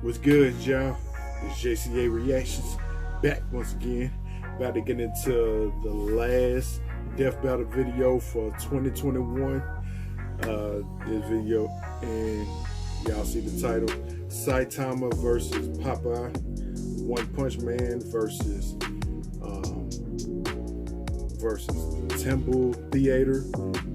What's good, y'all? It's J.C.A. Reactions back once again. About to get into the last death battle video for 2021. This video, and y'all see the title: Saitama versus Popeye. One Punch Man versus Temple Theater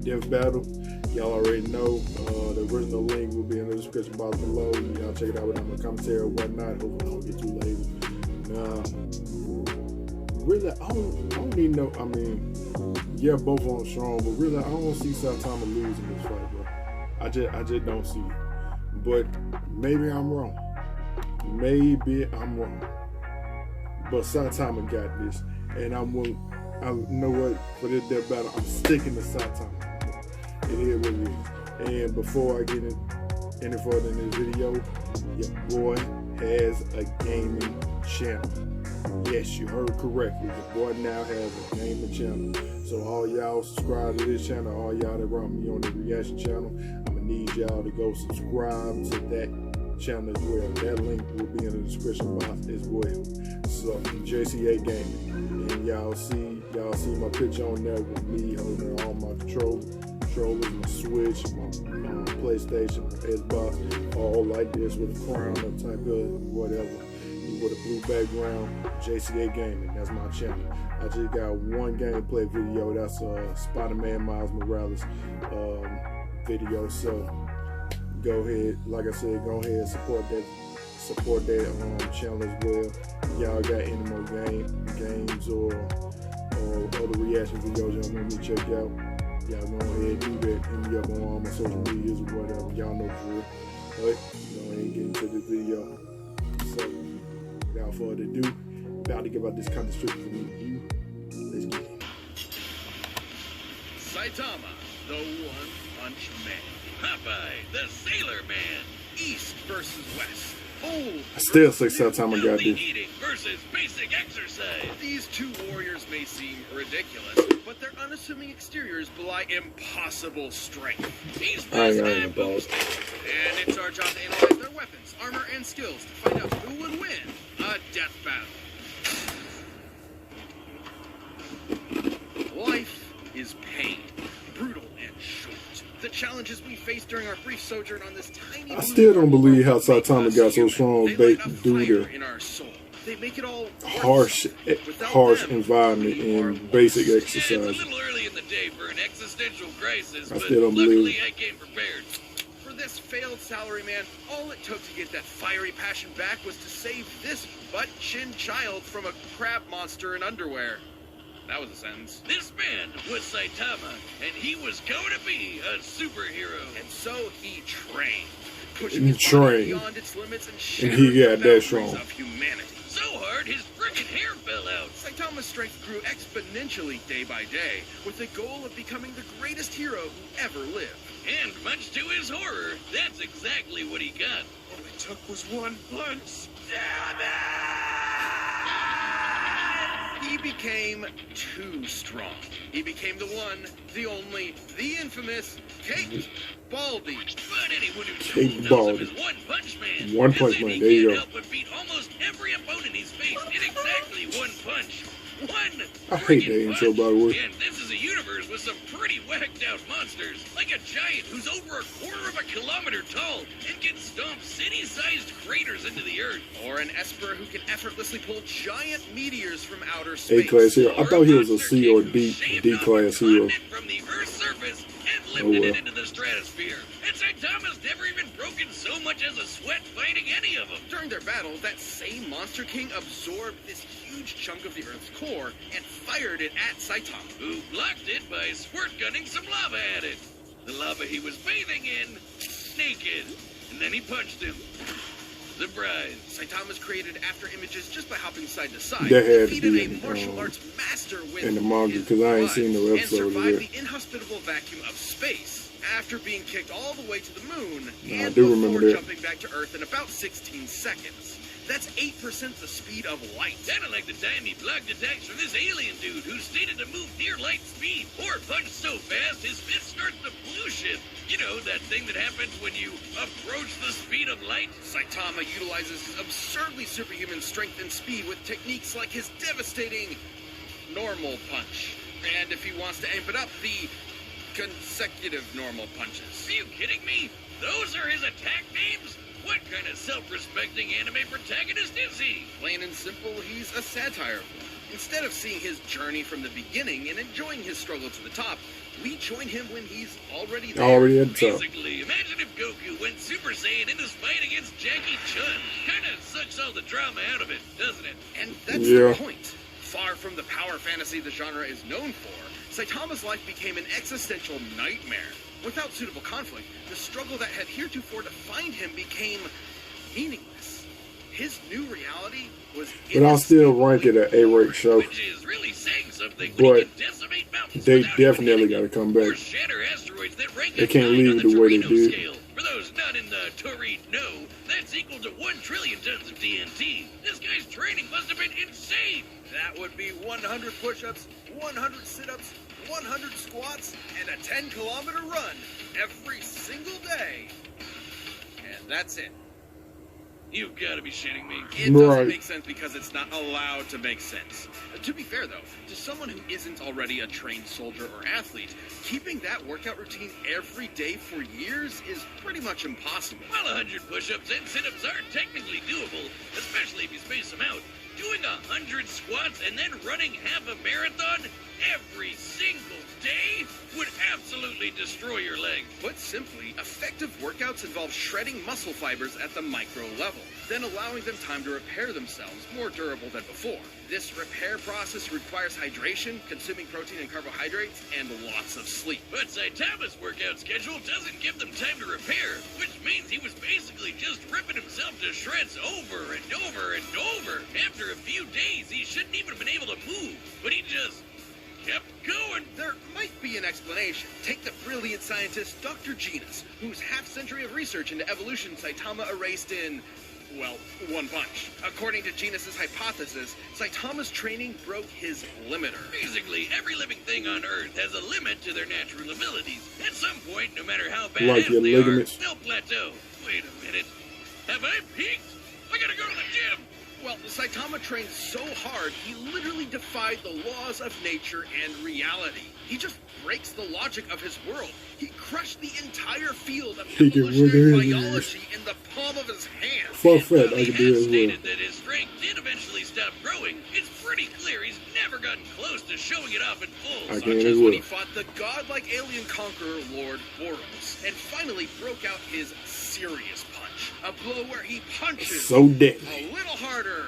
death battle. Y'all already know the original link will be in the description box below. Y'all check it out without my commentary or whatnot. Hopefully I don't get too lazy. Really, I don't even know. I mean, yeah, both of them strong, but really, I don't see Saitama losing this fight, bro. I just don't see it. But maybe I'm wrong. Maybe I'm wrong. But Saitama got this, and you know what? For this death battle, I'm sticking to Saitama. It is what it is. And before I get any further in this video, your boy has a gaming channel. Yes, you heard correctly. Your boy now has a gaming channel. So all y'all subscribe to this channel, all y'all that run me on the reaction channel, I'm gonna need y'all to go subscribe to that channel as well. That link will be in the description box as well. So J.C.A. Gaming. And y'all see my picture on there with me holding all my controllers, my Switch, my PlayStation, my Xbox, all like this with a crown up type of whatever. With a blue background, J.C.A. Gaming. That's my channel. I just got one gameplay video. That's Spider-Man Miles Morales video. So go ahead, like I said, go ahead and support that channel as well. Y'all got any more games or other reaction videos y'all want me to check out? Y'all go ahead and do that. Hit me up on all my social medias or whatever. Y'all know for real. Alright, go ahead and get into this video. So, without further ado, about to give out this contest strictly for you. Let's get it. Saitama, the One Punch Man. Popeye, the Sailor Man. East versus West. I still say Saitama got this. Eating versus basic exercise. These two warriors may seem ridiculous, but their unassuming exteriors belie impossible strength. These boys have boasted, and it's our job to analyze their weapons, armor, and skills to find out who would win a death battle. Life is pain, brutal and short. The challenges we face during our brief sojourn on this tiny... I still don't believe how Saitama got so strong due to they make it all harsh environment and basic exercise. It's a little early in the day for an existential crisis, I still don't believe. I came prepared. For this failed salaryman, all it took to get that fiery passion back was to save this butt-chin child from a crab monster in underwear. That was a sentence. This man was Saitama, and he was going to be a superhero. And so he trained, pushing his body beyond its limits and he got that strong. Of humanity. So hard, his frickin' hair fell out. Saitama's strength grew exponentially day by day, with the goal of becoming the greatest hero who ever lived. And much to his horror, that's exactly what he got. All it took was one punch. Damn it! He became too strong. He became the one, the only, the infamous Kate Baldy. But anyone who knows him as One Punch Man, One Punch Man, there you go. Help but beat almost every opponent he's faced in exactly one punch. I hate that intro, by the way. And this is a universe with some pretty whacked out monsters, like a giant who's over 1/4 kilometer tall and can stomp city-sized craters into the earth, or an Esper who can effortlessly pull giant meteors from outer space. A-class hero. I thought he was a C or D-class hero. From the Earth's surface and lifted it into the stratosphere. And Saitama's never even broken so much as a sweat fighting any of them. During their battle, that same Monster King absorbed this huge chunk of the Earth's core and fired it at Saitama, who blocked it by squirt gunning some lava at it. The lava he was bathing in, naked. And then he punched him. Surprise. Saitama's created after images just by hopping side to side. That had to defeated be a martial arts master with in the manga, because I ain't seen no episode of and it. survived the inhospitable vacuum of space after being kicked all the way to the moon I do remember that. jumping back to Earth in about 16 seconds. That's 8% the speed of light. Kinda like the time he blocked attacks from this alien dude who stated to move near light speed or punch so fast his fist starts to blue shift. You know, that thing that happens when you approach the speed of light? Saitama utilizes his absurdly superhuman strength and speed with techniques like his devastating normal punch. And if he wants to amp it up, the consecutive normal punches. Are you kidding me? Those are his attack names? What kind of self-respecting anime protagonist is he? Plain and simple, he's a satire. Instead of seeing his journey from the beginning and enjoying his struggle to the top, we join him when he's already there. Already at the top. Basically, imagine if Goku went Super Saiyan in his fight against Jackie Chun. Kinda sucks all the drama out of it, doesn't it? And that's the point. Far from the power fantasy the genre is known for, Saitama's life became an existential nightmare. Without suitable conflict, the struggle that had heretofore defined him became meaningless. His new reality was... But I'll still rank it an A-rate show. Which is really saying something but when he can decimate mountains they definitely got to come back. or shatter asteroids that rank They can't leave the the way they Torino did. scale. For those not in the Torino, that's equal to 1 trillion tons of TNT. This guy's training must have been insane. That would be 100 push-ups, 100 sit-ups, 100 squats, and a 10-kilometer run every single day. And that's it. You've got to be shitting me. It doesn't make sense because it's not allowed to make sense. To be fair, though, to someone who isn't already a trained soldier or athlete, keeping that workout routine every day for years is pretty much impossible. While 100 push-ups and sit-ups are technically doable, especially if you space them out, doing 100 squats and then running half a marathon every single day would absolutely destroy your legs. Put simply, effective workouts involve shredding muscle fibers at the micro level, then allowing them time to repair themselves more durable than before. This repair process requires hydration, consuming protein and carbohydrates, and lots of sleep. But Saitama's workout schedule doesn't give them time to repair, which means he was basically just ripping himself to shreds over and over and over. After a few days, he shouldn't even have been able to move, but he just kept going. There might be an explanation. Take the brilliant scientist Dr. Genus, whose half-century of research into evolution Saitama erased in, well, one punch. According to Genus's hypothesis, Saitama's training broke his limiter. Basically, every living thing on Earth has a limit to their natural abilities. At some point, no matter how badass they are, they'll plateau. Wait a minute. Have I peaked? I gotta go to the gym. Well, Saitama trained so hard, he literally defied the laws of nature and reality. He just breaks the logic of his world. He crushed the entire field of evolutionary biology in the palm of his hand. Far fact, I he can do has it as stated well. that his strength did eventually stop growing. It's pretty clear he's never gotten close to showing it off in full. I Such can as as when well. he fought the godlike alien conqueror Lord Boros, and finally broke out his serious punch. A blow where he punches So deadly. a little harder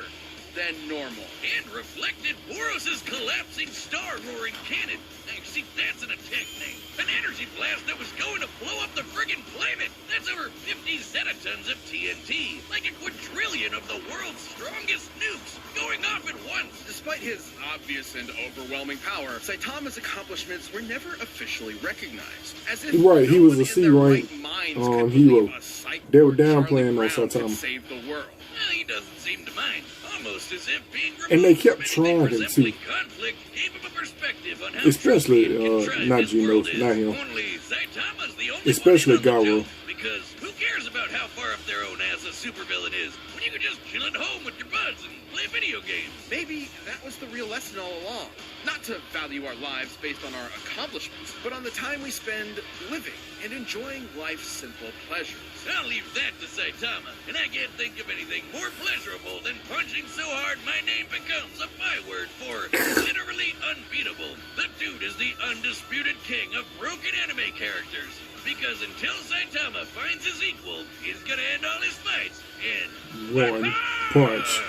than normal. And reflected Boros' collapsing star-roaring cannon. Actually, that's an attack name. An energy blast that was going to blow up the friggin' planet. That's over 50 zetatons of TNT. Like a quadrillion of the world's strongest nukes going off at once. Despite his obvious and overwhelming power, Saitama's accomplishments were never officially recognized. As if Right, he no was one a in C their rank right minds could hero. believe a cyborg They were Charlie downplaying on Brown could Saitama. save the world. Well, he doesn't seem to mind. Almost as if being And they kept from anything trying resembling to. conflict gave him a perspective on how Especially, truly contrived not this Gino, world is. not him. Only Saitama's the only Especially one in on the Garo. joke, because who cares about how far up their own ass a supervillain is when you can just chill at home with your buds and play video games? Maybe that was the real lesson all along. Not to value our lives based on our accomplishments, but on the time we spend living and enjoying life's simple pleasures. I'll leave that to Saitama, and I can't think of anything more pleasurable than punching so hard my name becomes a byword for literally unbeatable. The dude is the undisputed king of broken anime characters, because until Saitama finds his equal, he's gonna end all his fights in One punch.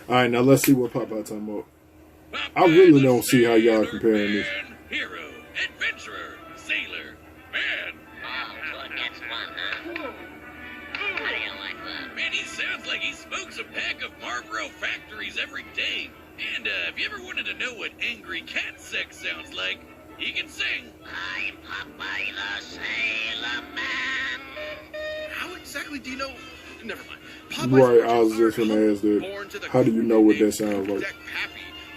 Alright, now let's see what Popeye talking about. I really don't see how y'all comparing this. Hero, adventurer, sailor, man. Oh, good, that's one, huh? How do you like that? Man, he sounds like he smokes a pack of Marlboro Factories every day. And if you ever wanted to know what angry cat sex sounds like, he can sing. I'm Popeye the Sailor Man. How exactly do you know? Never mind. Right, I was just going to ask that. How do you know what that sounds like?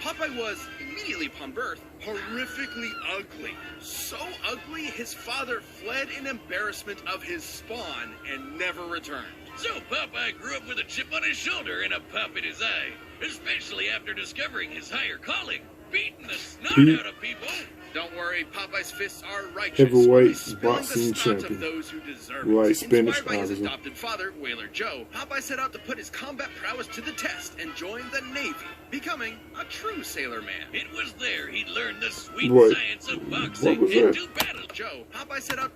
Popeye was, immediately upon birth, horrifically ugly. So ugly, his father fled in embarrassment of his spawn and never returned. So Popeye grew up with a chip on his shoulder and a pop in his eye, especially after discovering his higher calling, beating the snot out of people. Don't worry, Popeye's fists are righteous. Heavyweight boxing champion. Of those who deserve right, it. Spanish. Inspired by his adopted father, Whaler Joe, Popeye set out to put his combat prowess to the test and joined the Navy, becoming a true sailor man. It was there he learned the sweet What? science of boxing What was and that? do battle. Joe, Popeye set out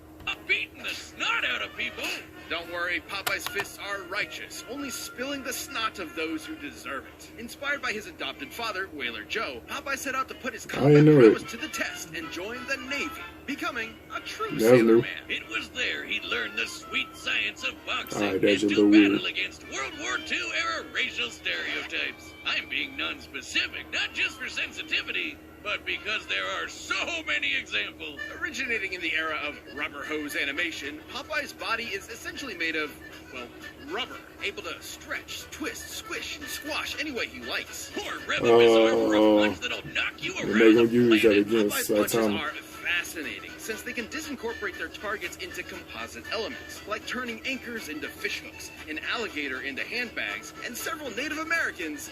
beating the snot out of people. Don't worry, Popeye's fists are righteous, only spilling the snot of those who deserve it. Inspired by his adopted father, Whaler Joe, Popeye set out to put his combat prowess to the test and joined the Navy, becoming a true sailor man. It was there he learned the sweet science of boxing and do battle weird. Against World War II era racial stereotypes. I'm being non-specific, not just for sensitivity, but because there are so many examples. Originating in the era of rubber hose animation, Popeye's body is essentially made of, well, rubber, able to stretch, twist, squish, and squash any way he likes. Or rev up his arm for a punch that'll knock you around they're gonna the use that planet. against Popeye's punches Saitama. are fascinating, since they can disincorporate their targets into composite elements, like turning anchors into fishhooks, an alligator into handbags, and several Native Americans.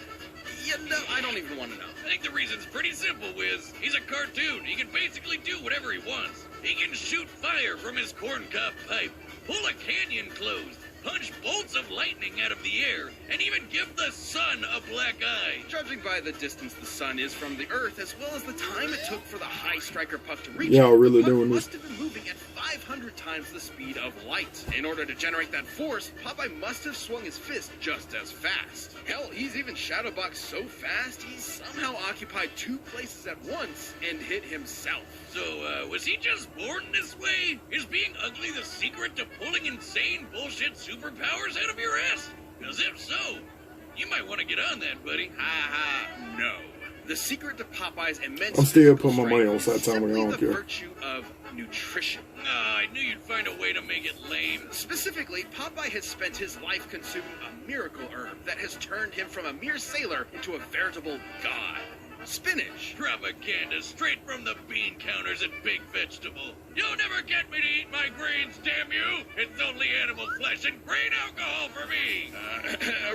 I don't even want to know. I think the reason's pretty simple, Wiz. He's a cartoon. He can basically do whatever he wants. He can shoot fire from his corncob pipe, pull a canyon closed, punch bolts of lightning out of the air, and even give the sun a black eye. Judging by the distance the sun is from the Earth, as well as the time it took for the high striker puck to reach Y'all it, really the puck doing must this? have been moving at 500 times the speed of light. In order to generate that force, Popeye must have swung his fist just as fast. Hell, he's even shadowboxed so fast, he's somehow occupied 2 places at once and hit himself. So, was he just born this way? Is being ugly the secret to pulling insane bullshit superpowers out of your ass? Because if so, you might want to get on that, buddy. No. The secret to Popeye's immense I'm still physical putting my money on strength is Saitama, I simply don't the care. virtue of nutrition. I knew you'd find a way to make it lame. Specifically, Popeye has spent his life consuming a miracle herb that has turned him from a mere sailor into a veritable god. Spinach. Propaganda straight from the bean counters at Big Vegetable. You'll never get me to eat my grains, damn you! It's only animal flesh and grain alcohol for me!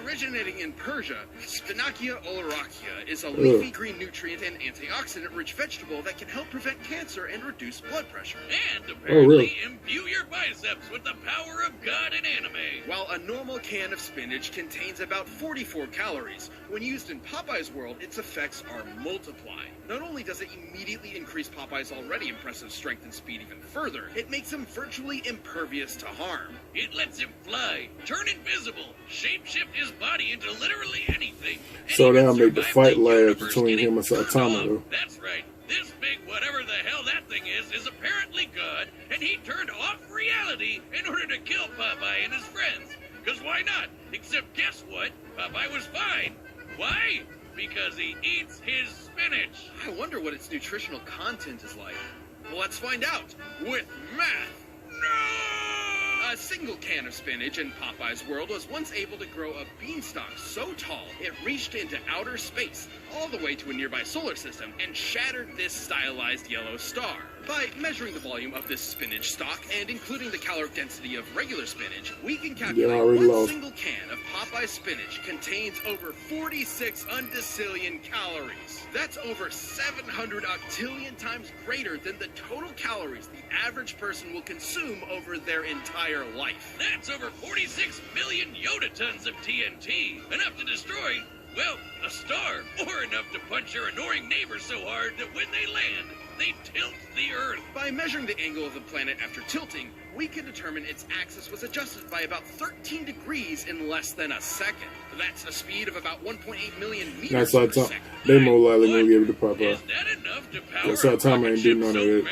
Originating in Persia, Spinacia oleracea is a leafy green nutrient and antioxidant-rich vegetable that can help prevent cancer and reduce blood pressure. And apparently really? imbue your biceps with the power of God in anime. While a normal can of spinach contains about 44 calories, when used in Popeye's world, its effects are multiplied. Not only does it immediately increase Popeye's already impressive strength and speed even further, it makes him virtually impervious to harm. It lets him fly, turn invisible, shapeshift his body into literally anything. And So even that'll make the survive fight the last universe between getting him and turned Saitama, off. though. That's right. This big whatever the hell that thing is apparently God, and he turned off reality in order to kill Popeye and his friends. Because why not? Except guess what? Popeye was fine. Why? Because he eats his spinach. I wonder what its nutritional content is like. Let's find out with math. No! A single can of spinach in Popeye's world was once able to grow a beanstalk so tall it reached into outer space, all the way to a nearby solar system, and shattered this stylized yellow star. By measuring the volume of this spinach stalk and including the caloric density of regular spinach, we can calculate one single can of Popeye's spinach contains over 46 undecillion calories. That's over 700 octillion times greater than the total calories the average person will consume over their entire life. That's over 46 million Yoda tons of TNT. Enough to destroy, well, a star. Or enough to punch your annoying neighbor so hard that when they land, they tilt the Earth. By measuring the angle of the planet after tilting, we can determine its axis was adjusted by about 13 degrees in less than a second. That's a speed of about 1.8 million meters per second. They more likely gonna give it to Popeye. Is that enough to power Saitama ain't do none of that.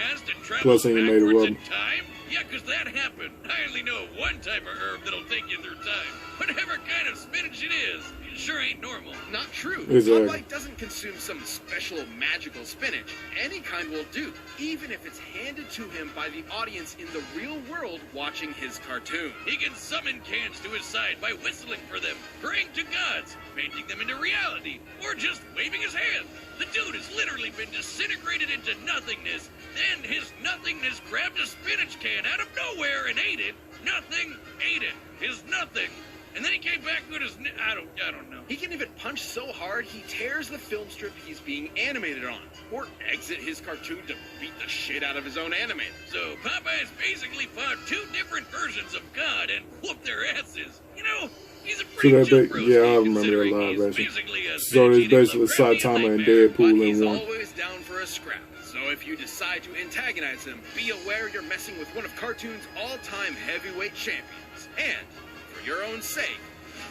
Plus, Plus, he ain't made a rubber. time? Yeah, because that happened. I only know one type of herb that'll take you through time. Whatever kind of spinach it is, sure ain't normal. Not true. Exactly. Popeye doesn't consume some special magical spinach. Any kind will do, even if it's handed to him by the audience in the real world watching his cartoon. He can summon cans to his side by whistling for them, praying to gods, painting them into reality, or just waving his hand. The dude has literally been disintegrated into nothingness. Then his nothingness grabbed a spinach can out of nowhere and ate it. Nothing ate it. His nothing. And then he came back with his... I don't know. He can even punch so hard he tears the film strip he's being animated on, or exit his cartoon to beat the shit out of his own animator. So Popeye's basically fought two different versions of God and whooped their asses. You know, he's a pretty chill roast, yeah, I remember that live version. So it's basically Saitama and Deadpool But in he's one. always down for a scrap. So if you decide to antagonize him, be aware you're messing with one of cartoon's all-time heavyweight champions. And, for your own sake,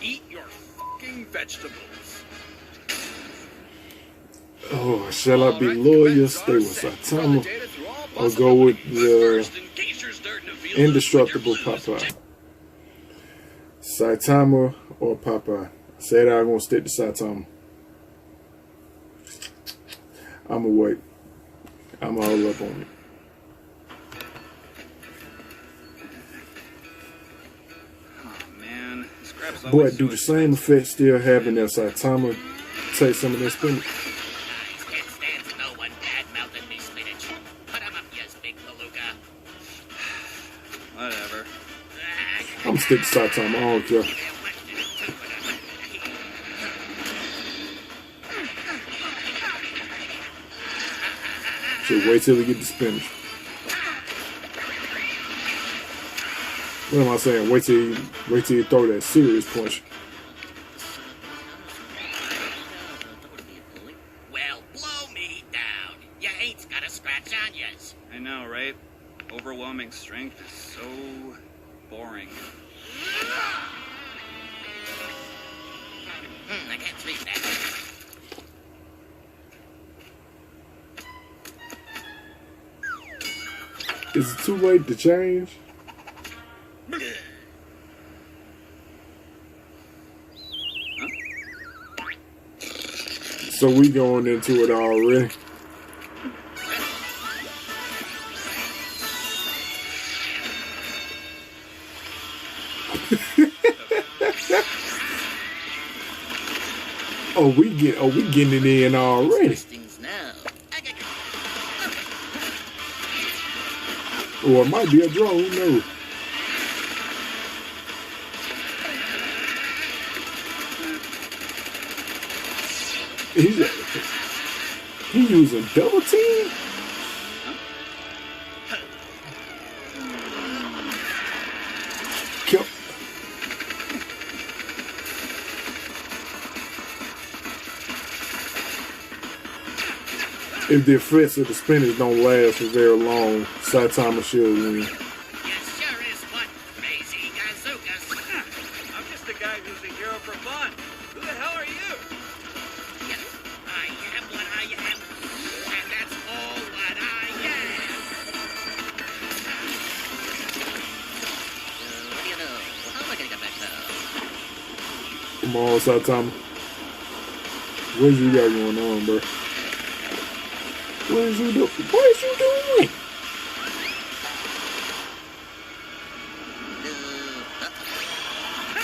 eat your fucking vegetables. Oh, shall I be loyal? Stay with Saitama or go with the indestructible Popeye? Saitama or Popeye? Said I'm gonna stick to Saitama. I'ma wait. I'm all up on it. Oh man, this crap's always But do the same effect still happen as Saitama take some of that spinach? It stands no one bad-mouthing me, spinach. Put him up, yes, big beluga. Whatever. I'm stick to Saitama. I don't care. Should wait till we get the spinach. What am I saying? Wait till you throw that serious punch. Well, blow me down. You ain't got a scratch on yas. I know, right? Overwhelming strength is so boring. I can't sleep that. Is it too late to change? So we going into it already. we getting it in already. Things now. Or it might be a draw, who knows? He using double team? Kill. If the effects of the spinach don't last for very long, Saitama should win. You sure is one crazy gazookas. I'm just a guy who's a hero for fun. Who the hell are you? Yep, I am what I am, and that's all what I am. What do you know? How am I gonna get back now? Come on, Saitama. What you got going on, bro? What is you doing? What is you doing?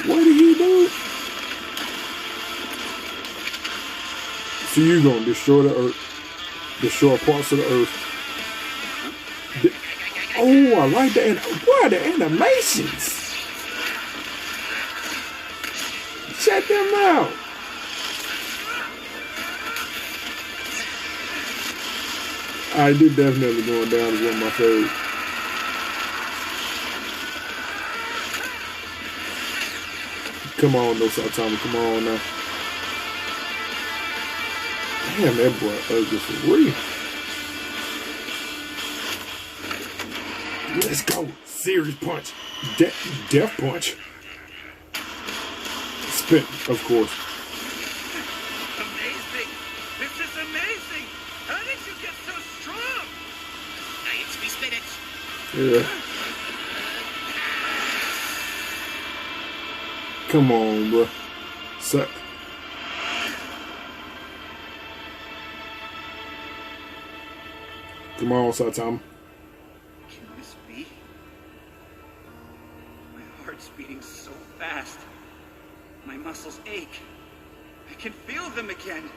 What did he do? So you gonna destroy the earth, destroy parts of the earth. Oh, I like the what are the animations? Check them out. I did definitely going down as one of my favorites. Come on, no Saitama, come on now. Damn, that boy ugly for real. Let's go. Serious punch. Death punch. Spin, of course. Amazing! This is amazing! How did you get so strong? I it's me spinach. Yeah. Come on, bro. Come on, Saitama. Can this be? My heart's beating so fast. My muscles ache. I can feel them again.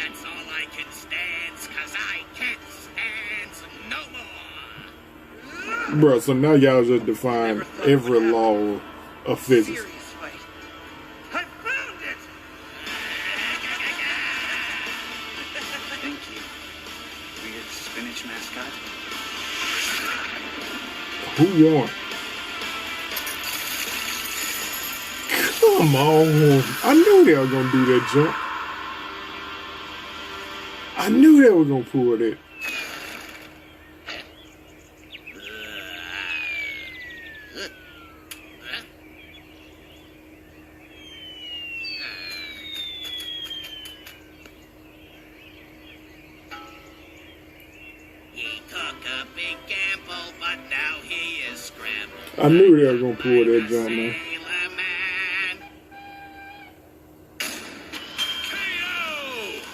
That's all I can stand, 'cause I can't stand no more. Bro, so now y'all just define every law of physics. Serious fight. I found it! Thank you, weird spinach mascot. Who won? Come on. I knew they were going to do that jump. I knew they were going to pull that. He took a big gamble, but now he is scrambled. I knew they were going to pull that jump, man. Sailor Man. KO!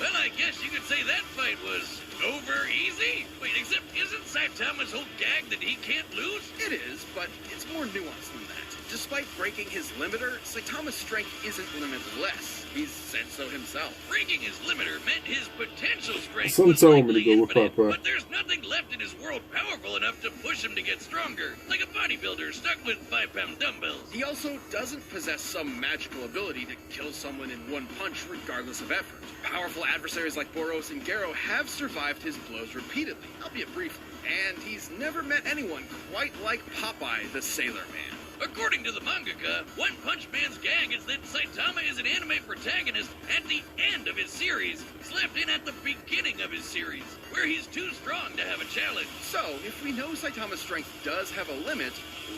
Well, I guess you could say that fight was over easy. Wait, except isn't Saitama's whole gag that he can't lose? It is, but it's more nuanced than that. Despite breaking his limiter, Saitama's strength isn't limitless. He's said so himself. Breaking his limiter meant his potential strength Some was told me to likely go with infinite, Popeye. but there's nothing left in his world powerful enough to push him to get stronger, like a bodybuilder stuck with 5-pound dumbbells. He also doesn't possess some magical ability to kill someone in one punch regardless of effort. Powerful adversaries like Boros and Garo have survived his blows repeatedly, albeit briefly, and he's never met anyone quite like Popeye the Sailor Man. According to the mangaka, One Punch Man's gag is that Saitama is an anime protagonist at the end of his series, slapped in at the beginning of his series, where he's too strong to have a challenge. So, if we know Saitama's strength does have a limit,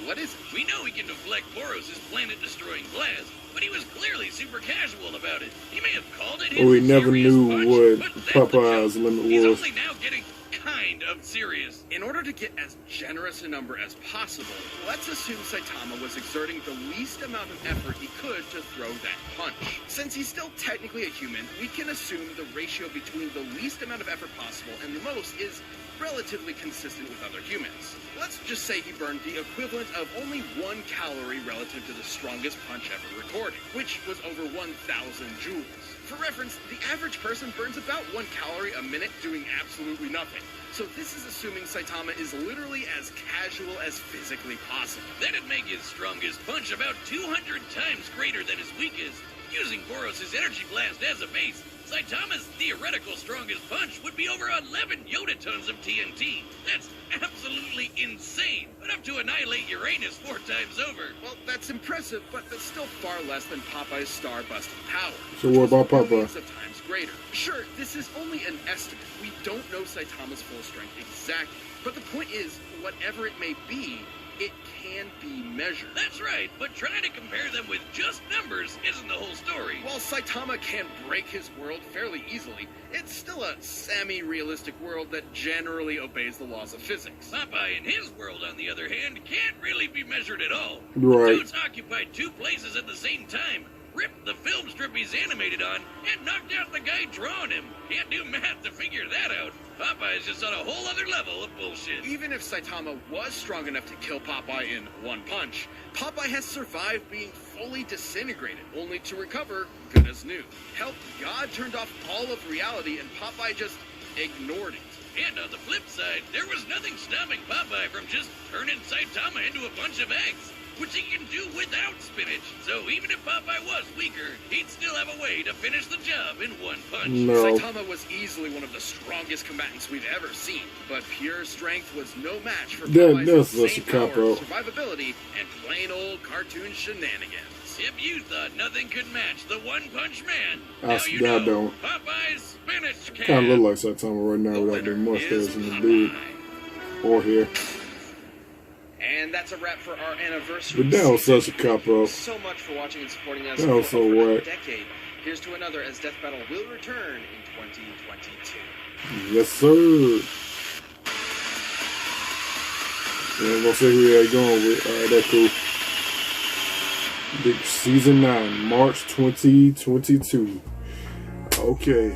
what is it? We know he can deflect Boros' planet-destroying blast, but he was clearly super casual about it. He may have called it his We never serious knew punch, what but that's the Popeye's joke. limit He's was. only now getting kind of serious. In order to get as generous a number as possible, let's assume Saitama was exerting the least amount of effort he could to throw that punch. Since he's still technically a human, we can assume the ratio between the least amount of effort possible and the most is relatively consistent with other humans. Let's just say he burned the equivalent of only 1 calorie relative to the strongest punch ever recorded, which was over 1,000 joules. For reference, the average person burns about 1 calorie a minute doing absolutely nothing. So this is assuming Saitama is literally as casual as physically possible. That'd make his strongest punch about 200 times greater than his weakest. Using Boros' energy blast as a base, Saitama's theoretical strongest punch would be over 11 yotatons of TNT. That's absolutely insane, enough to annihilate Uranus 4 times over. Well, that's impressive, but that's still far less than Popeye's star-busting power. So what about Popeye? Billions of times greater. Sure, this is only an estimate. We don't know Saitama's full strength exactly. But the point is, whatever it may be, it can be measured. That's right, but trying to compare them with just numbers isn't the whole story. While Saitama can break his world fairly easily, it's still a semi-realistic world that generally obeys the laws of physics. Popeye in his world, on the other hand, can't really be measured at all. Right. The dude's occupied 2 places at the same time, ripped the film strip he's animated on, and knocked out the guy drawing him. Can't do math to figure that out. Popeye's just on a whole other level of bullshit. Even if Saitama was strong enough to kill Popeye in 1 punch, Popeye has survived being fully disintegrated, only to recover good as new. Hell, God turned off all of reality and Popeye just ignored it. And on the flip side, there was nothing stopping Popeye from just turning Saitama into a bunch of eggs, which he can do without spinach. So even if Popeye was weaker, he'd still have a way to finish the job in 1 punch. No. Saitama was easily one of the strongest combatants we've ever seen, but pure strength was no match for that's Popeye's such a insane power, cop-out. survivability, and plain old cartoon shenanigans. If you thought nothing could match the One Punch Man, I now you know don't. Popeye's spinach can. Kind of look like Saitama right now The without the winner mustache is and the beard Popeye. or hair. And that's a wrap for our anniversary. But that was season. such a cop Thank you out. so much for watching and supporting us That was for so over a whack. decade. Here's to another as Death Battle will return in 2022. Yes, sir. Yeah, I'm gonna say who they going with. Alright, that's cool. Big Season 9, March 2022. Okay.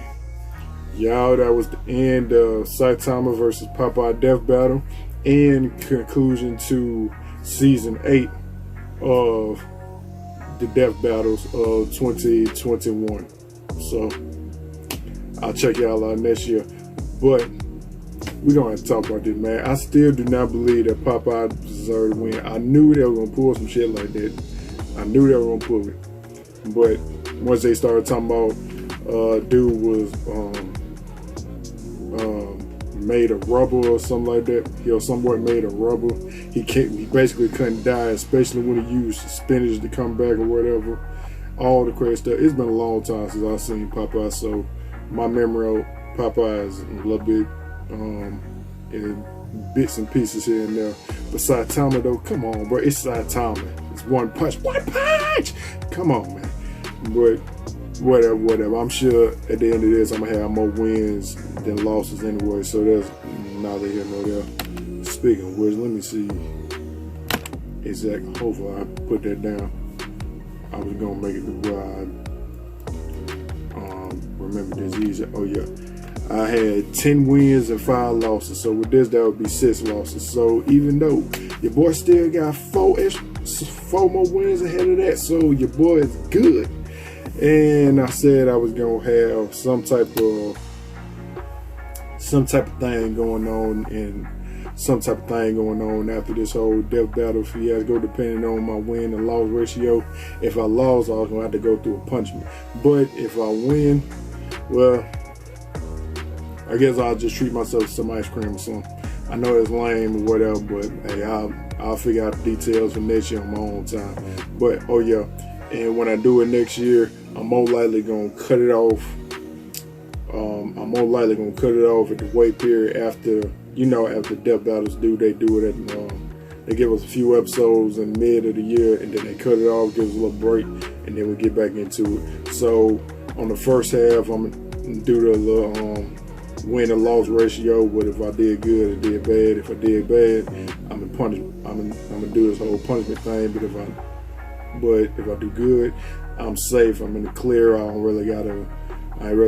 Y'all, that was the end of Saitama versus Popeye Death Battle and conclusion to Season 8 of the Death Battles of 2021. So, I'll check y'all out next year. But, we're going to have to talk about this, man. I still do not believe that Popeye deserved to win. I knew they were going to pull some shit like that. I knew they were going to pull it. But, once they started talking about dude was made of rubber or something like that. He was somewhat made of rubber. He basically couldn't die, especially when he used spinach to come back or whatever. All the crazy stuff. It's been a long time since I've seen Popeye, so my memory of Popeye is a little bit in bits and pieces here and there. But Saitama though, come on, bro. It's Saitama. It's one punch. One punch! Come on, man. But whatever. I'm sure at the end of this, I'm gonna have more wins than losses anyway. So that's neither here nor there. Speaking of which, let me see exactly. Hopefully, I put that down. I was gonna make it to where I remember this easy. Oh yeah, I had 10 wins and 5 losses. So with this, that would be 6 losses. So even though your boy still got 4 more wins ahead of that, so your boy is good. And I said I was gonna have some type of thing going on, and some type of thing going on after this whole death battle fiasco, depending on my win and loss ratio. If I lost, I was gonna have to go through a punishment. But if I win, well, I guess I'll just treat myself to some ice cream or something. I know it's lame or whatever, but hey, I'll figure out the details for next year on my own time. But oh yeah. And when I do it next year, I'm more likely gonna cut it off. I'm more likely gonna cut it off at the wait period after death battles they do it at they give us a few episodes in the mid of the year, and then they cut it off, give us a little break, and then we get back into it. So on the first half, I'm gonna do the little win and loss ratio. But if I did good, I did bad. If I did bad, I'm gonna do this whole punishment thing. But if I do good, I'm safe. I'm in the clear. I ain't really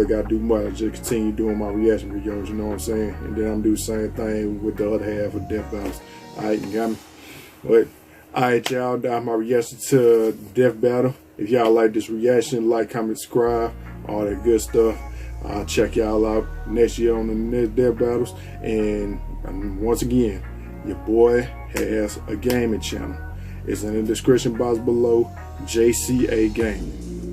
gotta do much. I just continue doing my reaction videos, you know what I'm saying? And then I'm gonna do the same thing with the other half of Death Battles. Alright, you got me? But alright, y'all, that's my reaction to Death Battle. If y'all like this reaction, like, comment, subscribe, all that good stuff. I'll check y'all out next year on the next Death Battles. And once again, your boy has a gaming channel. It's in the description box below, J.C.A. Gaming.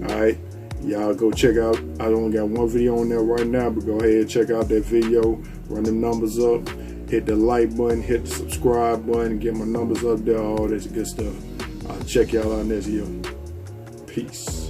Alright, y'all go check out. I only got one video on there right now, but go ahead and check out that video. Run them numbers up. Hit the like button, hit the subscribe button, get my numbers up there, all that good stuff. I'll check y'all out next year. Peace.